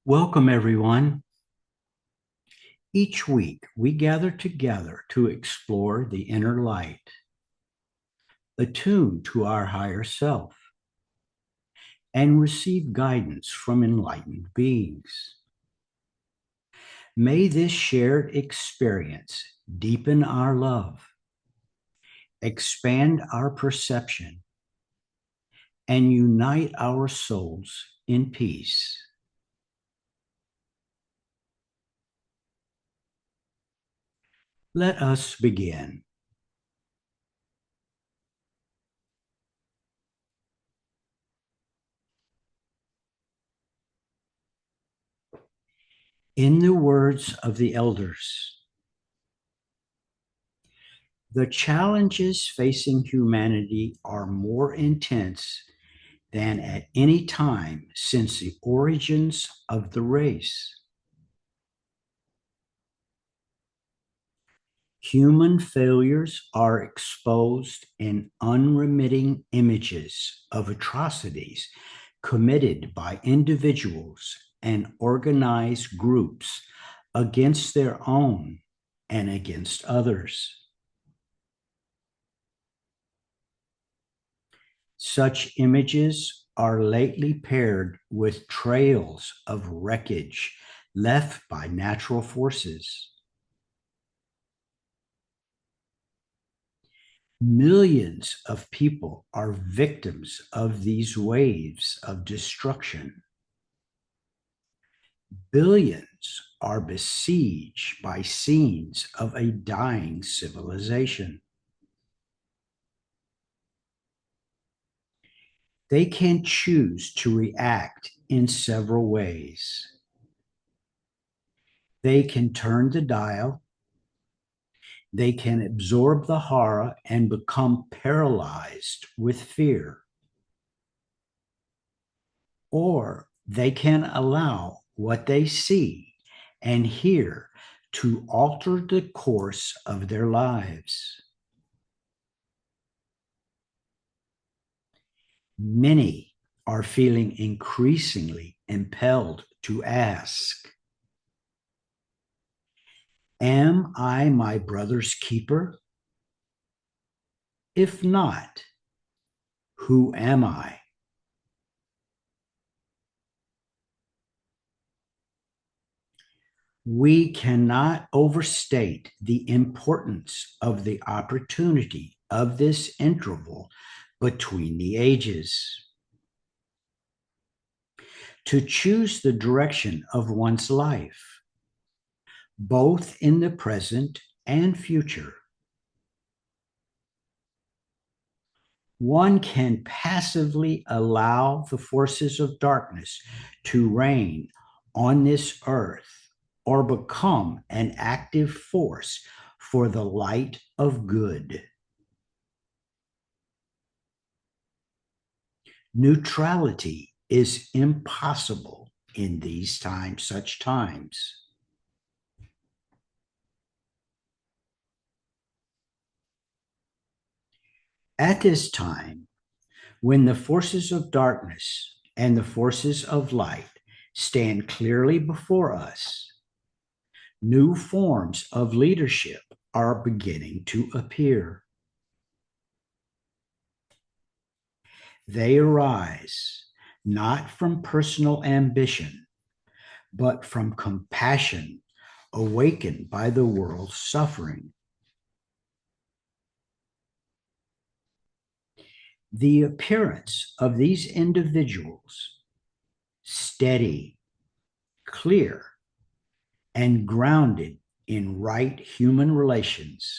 Welcome, everyone. Each week, we gather together to explore the inner light, attune to our higher self, and receive guidance from enlightened beings. May this shared experience deepen our love, expand our perception, and unite our souls in peace. Let us begin. In the words of the elders, the challenges facing humanity are more intense than at any time since the origins of the race. Human failures are exposed in unremitting images of atrocities committed by individuals and organized groups against their own and against others. Such images are lately paired with trails of wreckage left by natural forces. Millions of people are victims of these waves of destruction. Billions are besieged by scenes of a dying civilization. They can choose to react in several ways. They can turn the dial. They can absorb the horror and become paralyzed with fear. Or they can allow what they see and hear to alter the course of their lives. Many are feeling increasingly impelled to ask, am I my brother's keeper? If not, who am I? We cannot overstate the importance of the opportunity of this interval between the ages. To choose the direction of one's life, both in the present and future. One can passively allow the forces of darkness to reign on this earth or become an active force for the light of good. Neutrality is impossible in these times, such times. At this time, when the forces of darkness and the forces of light stand clearly before us, new forms of leadership are beginning to appear. They arise not from personal ambition, but from compassion awakened by the world's suffering. The appearance of these individuals, steady, clear, and grounded in right human relations,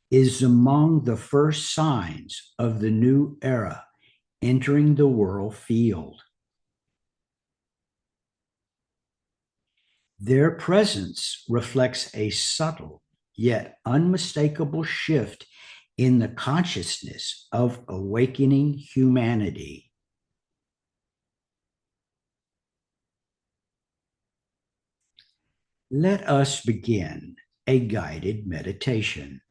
is among the first signs of the new era entering the world field. Their presence reflects a subtle yet unmistakable shift in the consciousness of awakening humanity. Let us begin a guided meditation.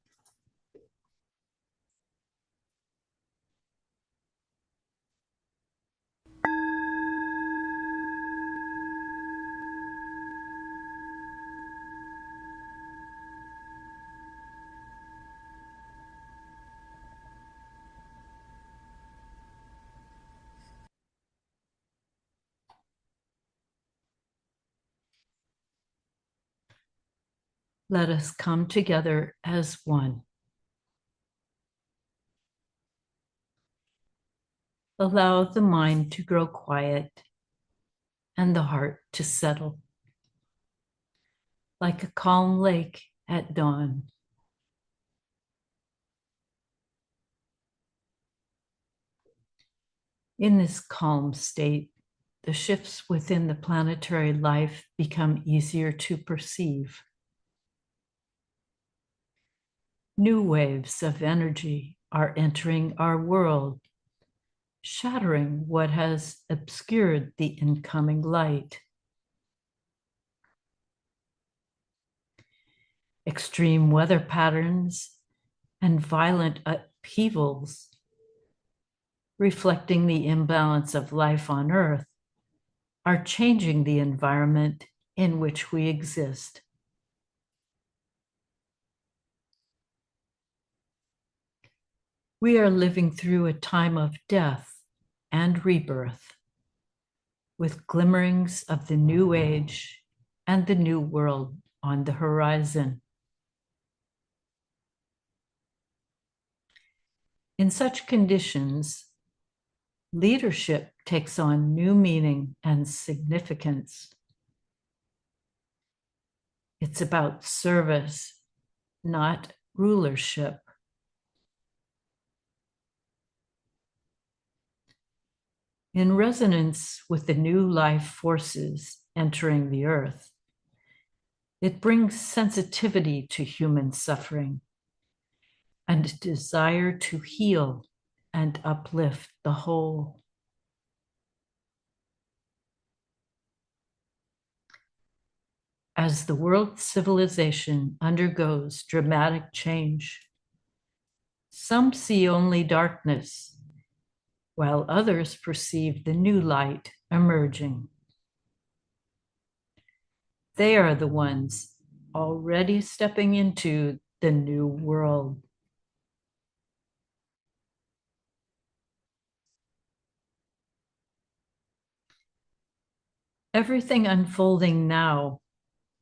Let us come together as one. Allow the mind to grow quiet and the heart to settle like a calm lake at dawn. In this calm state, the shifts within the planetary life become easier to perceive. New waves of energy are entering our world, shattering what has obscured the incoming light. Extreme weather patterns and violent upheavals, reflecting the imbalance of life on Earth, are changing the environment in which we exist. We are living through a time of death and rebirth, with glimmerings of the new age and the new world on the horizon. In such conditions, leadership takes on new meaning and significance. It's about service, not rulership. In resonance with the new life forces entering the earth, it brings sensitivity to human suffering and a desire to heal and uplift the whole. As the world civilization undergoes dramatic change, some see only darkness, while others perceive the new light emerging. They are the ones already stepping into the new world. Everything unfolding now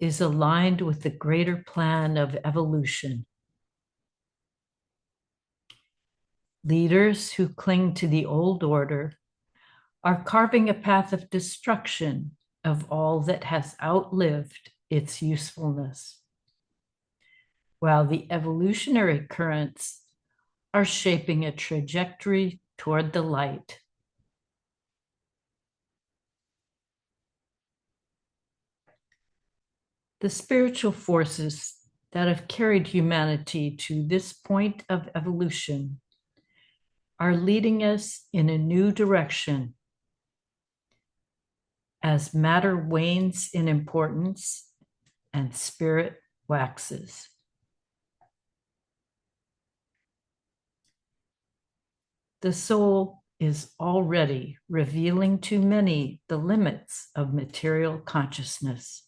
is aligned with the greater plan of evolution. Leaders who cling to the old order are carving a path of destruction of all that has outlived its usefulness, while the evolutionary currents are shaping a trajectory toward the light. The spiritual forces that have carried humanity to this point of evolution are leading us in a new direction. As matter wanes in importance and spirit waxes. The soul is already revealing to many the limits of material consciousness.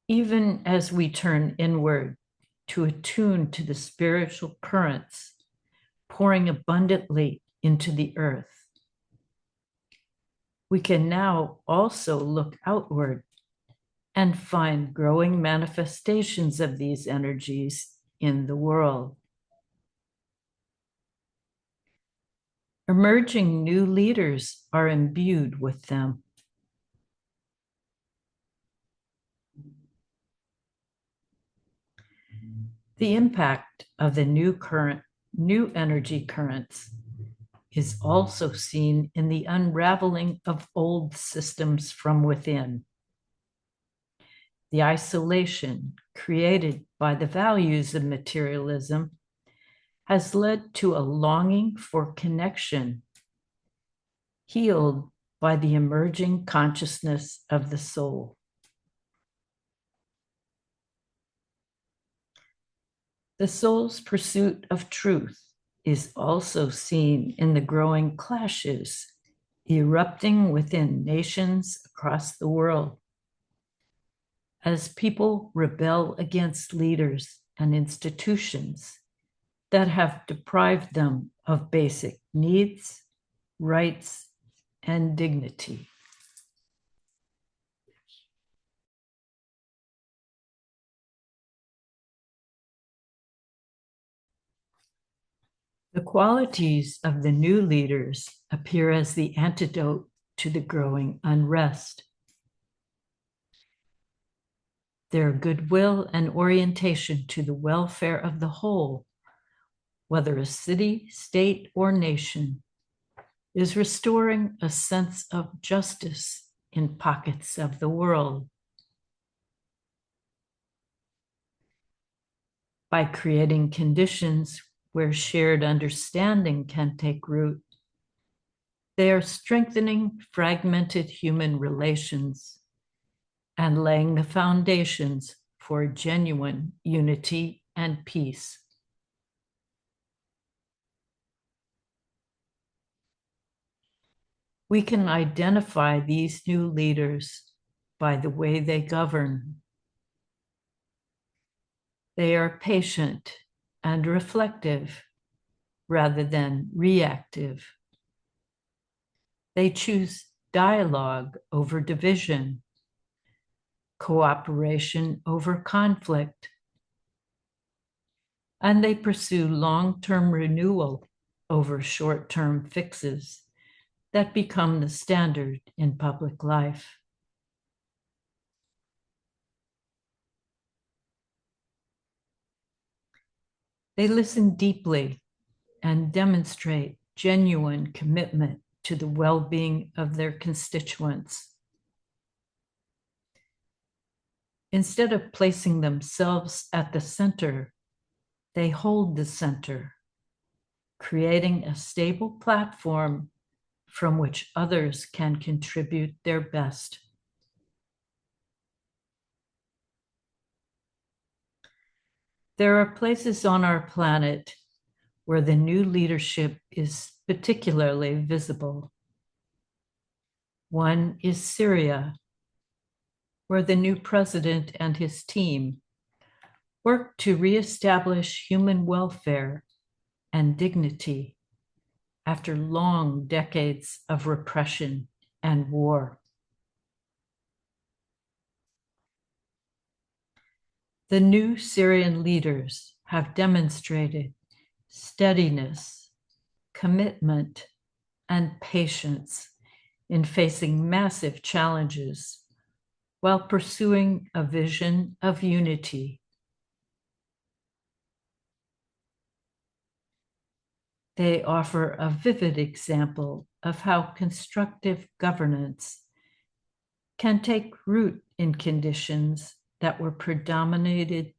Even as we turn inward to attune to the spiritual currents pouring abundantly into the earth, we can now also look outward and find growing manifestations of these energies in the world. Emerging new leaders are imbued with them. The impact of the new energy currents is also seen in the unraveling of old systems from within. The isolation created by the values of materialism has led to a longing for connection, healed by the emerging consciousness of the soul. The soul's pursuit of truth is also seen in the growing clashes erupting within nations across the world as people rebel against leaders and institutions that have deprived them of basic needs, rights, and dignity. The qualities of the new leaders appear as the antidote to the growing unrest. Their goodwill and orientation to the welfare of the whole, whether a city, state, or nation, is restoring a sense of justice in pockets of the world. By creating conditions where shared understanding can take root, they are strengthening fragmented human relations and laying the foundations for genuine unity and peace. We can identify these new leaders by the way they govern. They are patient and reflective rather than reactive. They choose dialogue over division, cooperation over conflict, and they pursue long-term renewal over short-term fixes that become the standard in public life. They listen deeply and demonstrate genuine commitment to the well-being of their constituents. Instead of placing themselves at the center, they hold the center, creating a stable platform from which others can contribute their best. There are places on our planet where the new leadership is particularly visible. One is Syria, where the new president and his team work to reestablish human welfare and dignity after long decades of repression and war. The new Syrian leaders have demonstrated steadiness, commitment, and patience in facing massive challenges while pursuing a vision of unity. They offer a vivid example of how constructive governance can take root in conditions that were dominated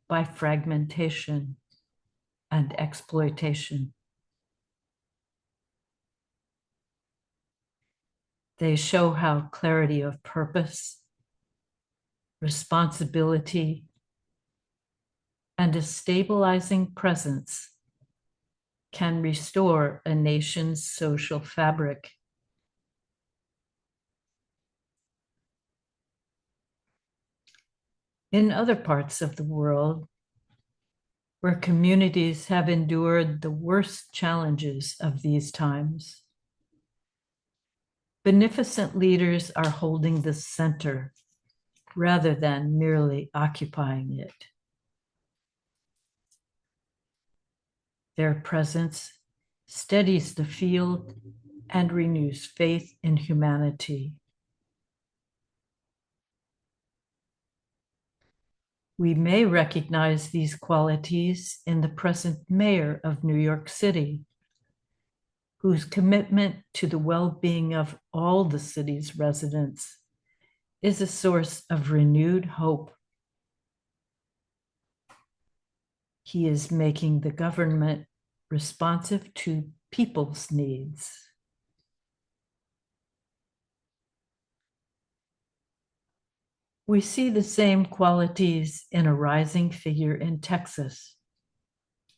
by fragmentation and exploitation. They show how clarity of purpose, responsibility, and a stabilizing presence can restore a nation's social fabric. In other parts of the world, where communities have endured the worst challenges of these times, beneficent leaders are holding the center rather than merely occupying it. Their presence steadies the field and renews faith in humanity. We may recognize these qualities in the present mayor of New York City, whose commitment to the well-being of all the city's residents is a source of renewed hope. He is making the government responsive to people's needs. We see the same qualities in a rising figure in Texas,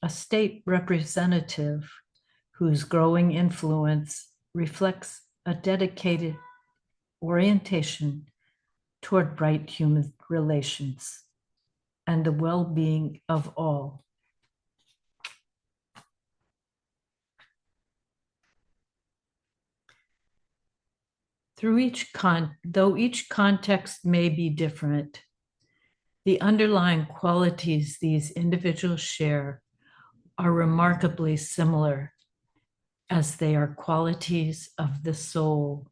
a state representative whose growing influence reflects a dedicated orientation toward bright human relations and the well-being of all. Though each context may be different, the underlying qualities these individuals share are remarkably similar as they are qualities of the soul.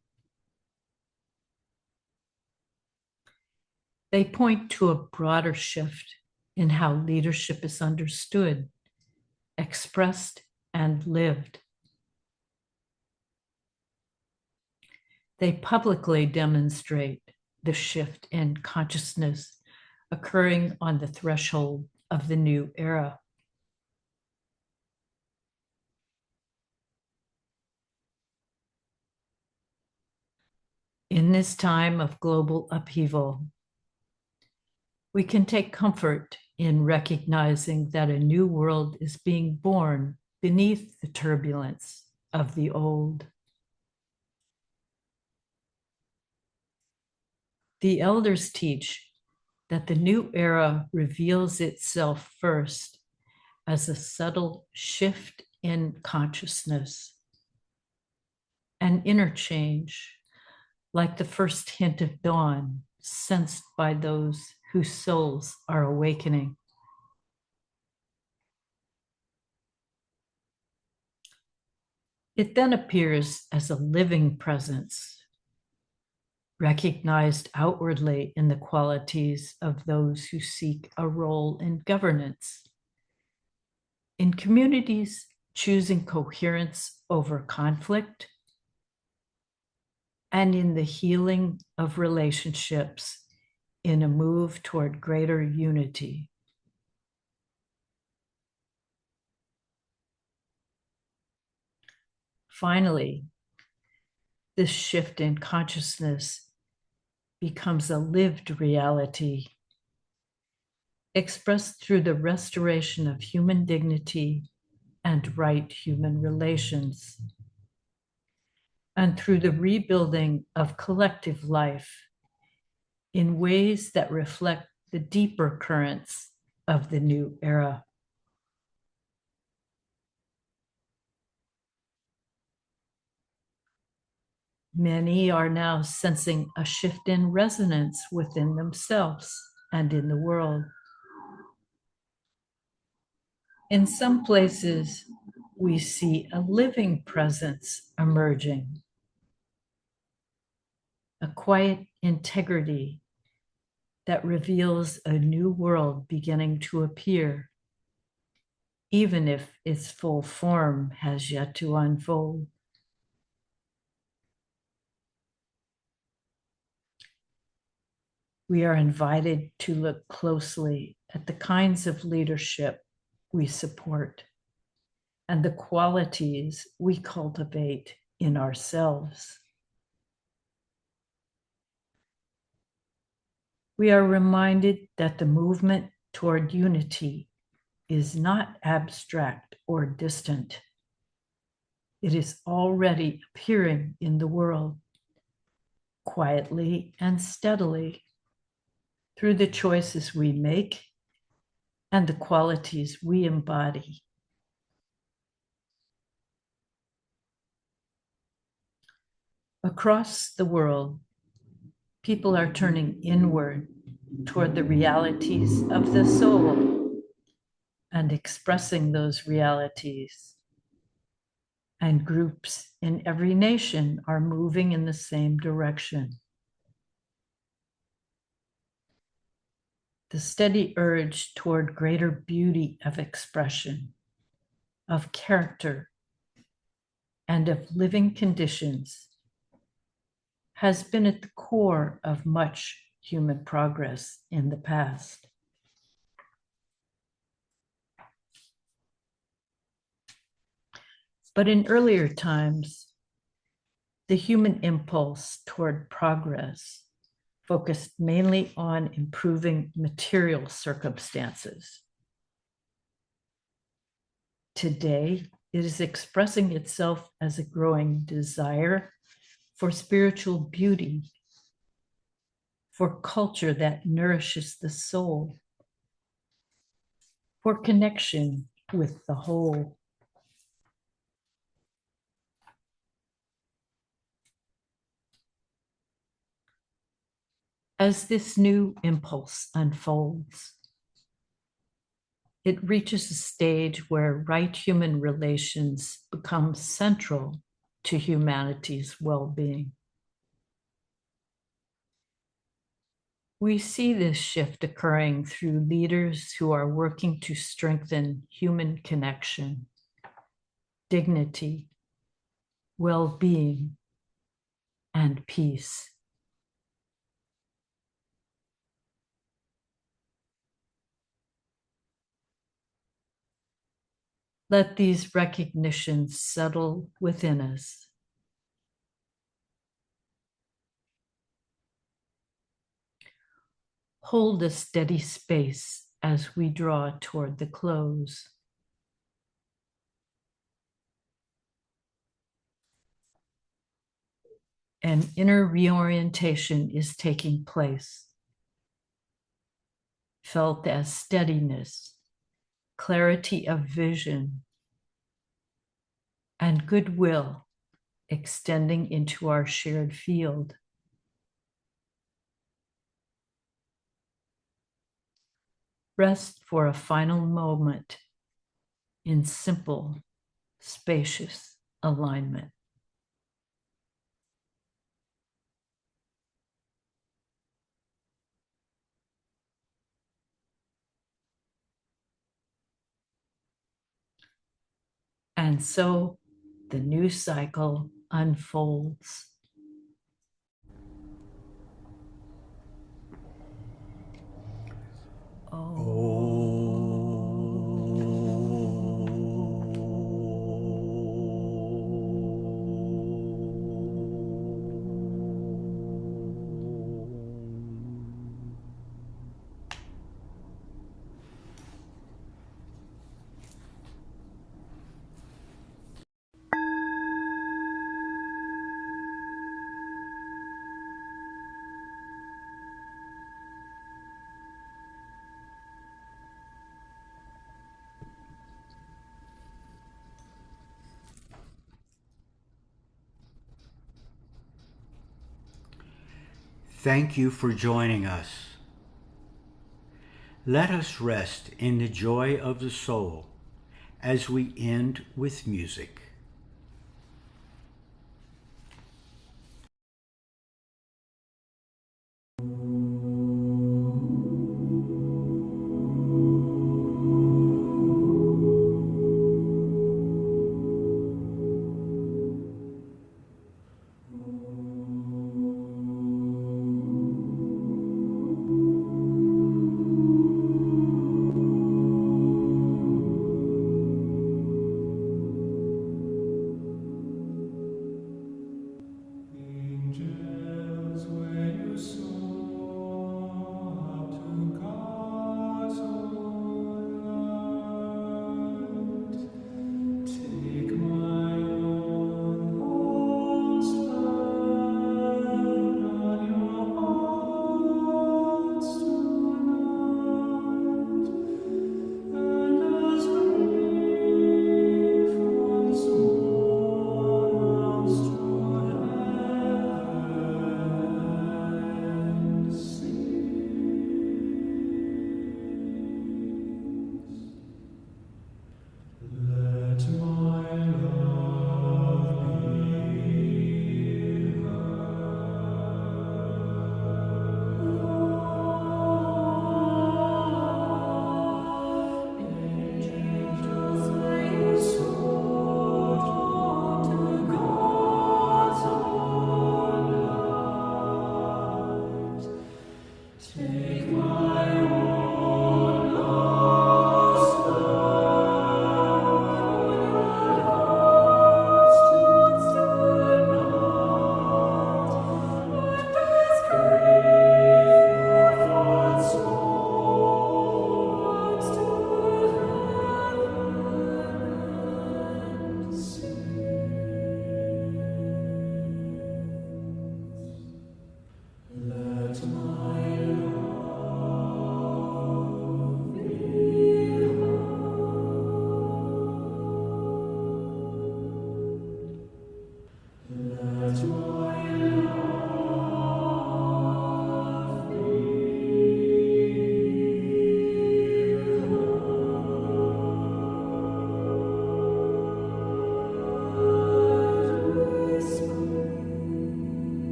They point to a broader shift in how leadership is understood, expressed, and lived. They publicly demonstrate the shift in consciousness occurring on the threshold of the new era. In this time of global upheaval, we can take comfort in recognizing that a new world is being born beneath the turbulence of the old. The elders teach that the new era reveals itself first as a subtle shift in consciousness, an interchange like the first hint of dawn sensed by those whose souls are awakening. It then appears as a living presence, recognized outwardly in the qualities of those who seek a role in governance, in communities choosing coherence over conflict, and in the healing of relationships in a move toward greater unity. Finally, this shift in consciousness becomes a lived reality, expressed through the restoration of human dignity and right human relations, and through the rebuilding of collective life in ways that reflect the deeper currents of the new era. Many are now sensing a shift in resonance within themselves and in the world. In some places, we see a living presence emerging, a quiet integrity that reveals a new world beginning to appear, even if its full form has yet to unfold. We are invited to look closely at the kinds of leadership we support and the qualities we cultivate in ourselves. We are reminded that the movement toward unity is not abstract or distant. It is already appearing in the world, quietly and steadily, through the choices we make and the qualities we embody. Across the world, people are turning inward toward the realities of the soul and expressing those realities. And groups in every nation are moving in the same direction. The steady urge toward greater beauty of expression, of character, and of living conditions has been at the core of much human progress in the past. But in earlier times, the human impulse toward progress focused mainly on improving material circumstances. Today, it is expressing itself as a growing desire for spiritual beauty, for culture that nourishes the soul, for connection with the whole. As this new impulse unfolds, it reaches a stage where right human relations become central to humanity's well-being. We see this shift occurring through leaders who are working to strengthen human connection, dignity, well-being, and peace. Let these recognitions settle within us. Hold a steady space as we draw toward the close. An inner reorientation is taking place, felt as steadiness, clarity of vision, and goodwill extending into our shared field. Rest for a final moment in simple, spacious alignment. And so the new cycle unfolds. Thank you for joining us. Let us rest in the joy of the soul as we end with music.